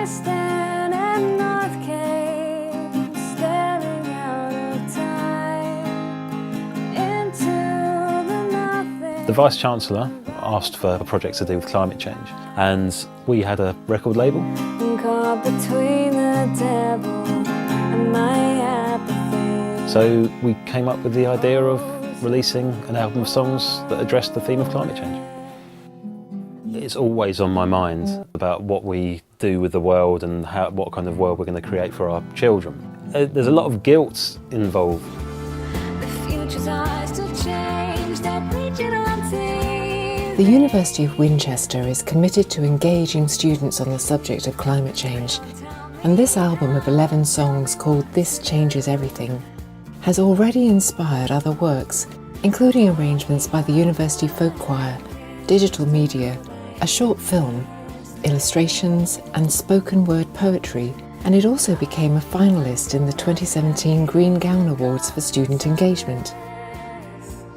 stand at North Cape, staring out of time into the nothing. The Vice-Chancellor asked for a project to do with climate change, and we had a record label. Caught between the devil and my apathy. So we came up with the idea of releasing an album of songs that addressed the theme of climate change. It's always on my mind about what we do with the world and what kind of world we're going to create for our children. There's a lot of guilt involved. The future's eyes still change, they're preaching on TV. The University of Winchester is committed to engaging students on the subject of climate change, and this album of 11 songs called This Changes Everything has already inspired other works, including arrangements by the University Folk Choir, digital media, a short film, illustrations and spoken word poetry, and it also became a finalist in the 2017 Green Gown Awards for Student Engagement.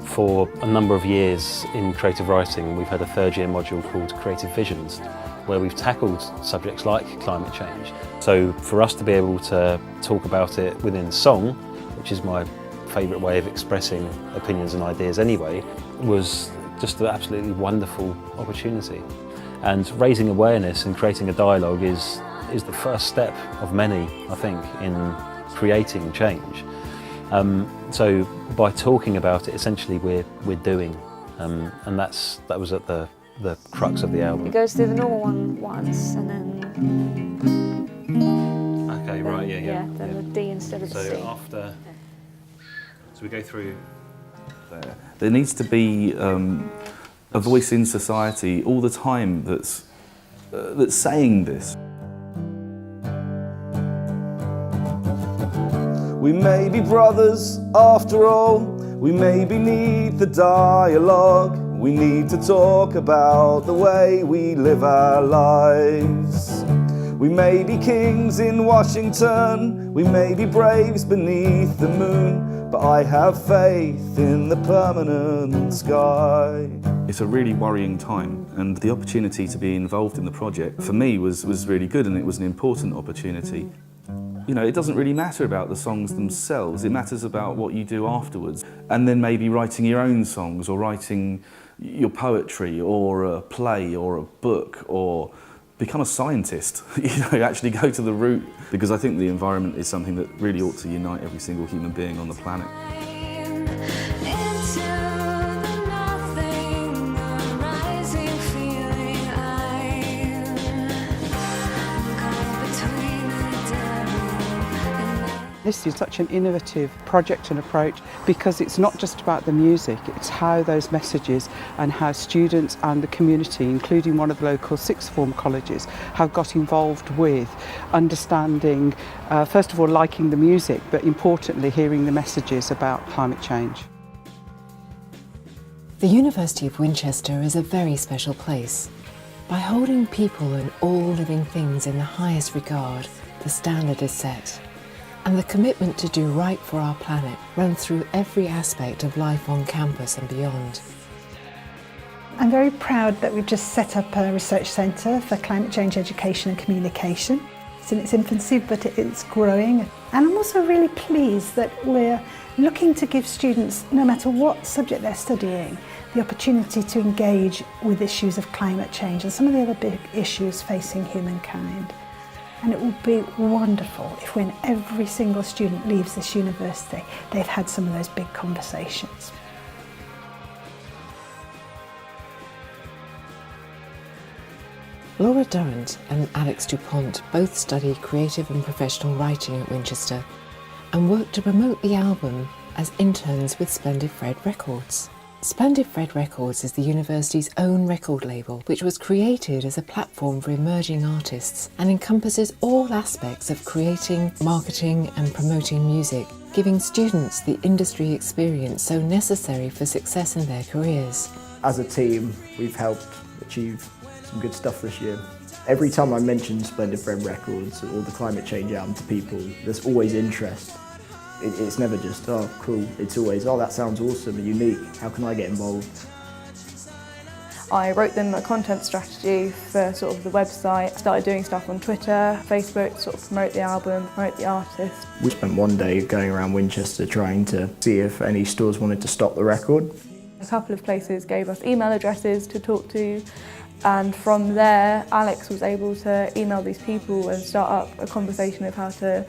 For a number of years in creative writing, we've had a third-year module called Creative Visions, where we've tackled subjects like climate change. So for us to be able to talk about it within song, which is my favourite way of expressing opinions and ideas anyway, was just an absolutely wonderful opportunity. And raising awareness and creating a dialogue is the first step of many, I think, in creating change. So by talking about it, essentially we're doing, and that was at the crux of the album. It goes through the normal one once, and then. Okay, right, yeah. Yeah, then the D instead of the C. So after, so we go through. There needs to be a voice in society all the time that's saying this. We may be brothers after all, we maybe need the dialogue. We need to talk about the way we live our lives. We may be kings in Washington, we may be braves beneath the moon, but I have faith in the permanent sky. It's a really worrying time, and the opportunity to be involved in the project for me was really good, and it was an important opportunity. You know, it doesn't really matter about the songs themselves, it matters about what you do afterwards. And then maybe writing your own songs, or writing your poetry, or a play, or a book, or become a scientist, you know, actually go to the root. Because I think the environment is something that really ought to unite every single human being on the planet. This is such an innovative project and approach because it's not just about the music, it's how those messages and how students and the community, including one of the local sixth form colleges, have got involved with understanding, first of all, liking the music, but importantly, hearing the messages about climate change. The University of Winchester is a very special place. By holding people and all living things in the highest regard, the standard is set. And the commitment to do right for our planet runs through every aspect of life on campus and beyond. I'm very proud that we've just set up a research centre for climate change education and communication. It's in its infancy, but it's growing. And I'm also really pleased that we're looking to give students, no matter what subject they're studying, the opportunity to engage with issues of climate change and some of the other big issues facing humankind. And it will be wonderful if when every single student leaves this university, they've had some of those big conversations. Laura Durrant and Alex DuPont both study creative and professional writing at Winchester and work to promote the album as interns with Splendid Fred Records. Splendid Fred Records is the university's own record label, which was created as a platform for emerging artists and encompasses all aspects of creating, marketing and promoting music, giving students the industry experience so necessary for success in their careers. As a team, we've helped achieve some good stuff this year. Every time I mention Splendid Fred Records or the climate change album to people, there's always interest. It's never just, oh, cool. It's always, oh, that sounds awesome and unique. How can I get involved? I wrote them a content strategy for sort of the website, started doing stuff on Twitter, Facebook, sort of promote the album, promote the artist. We spent one day going around Winchester trying to see if any stores wanted to stock the record. A couple of places gave us email addresses to talk to, and from there Alex was able to email these people and start up a conversation of how to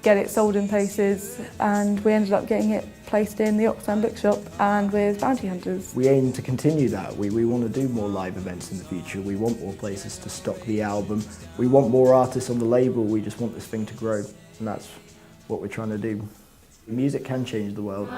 get it sold in places, and we ended up getting it placed in the Oxfam bookshop and with bounty hunters. We aim to continue that. We want to do more live events in the future. We want more places to stock the album. We want more artists on the label. We just want this thing to grow, and that's what we're trying to do. Music can change the world.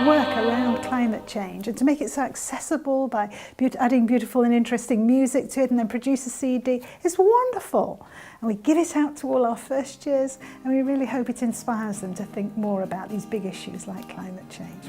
Work around climate change and to make it so accessible by adding beautiful and interesting music to it and then produce a CD is wonderful. And we give it out to all our first years and we really hope it inspires them to think more about these big issues like climate change.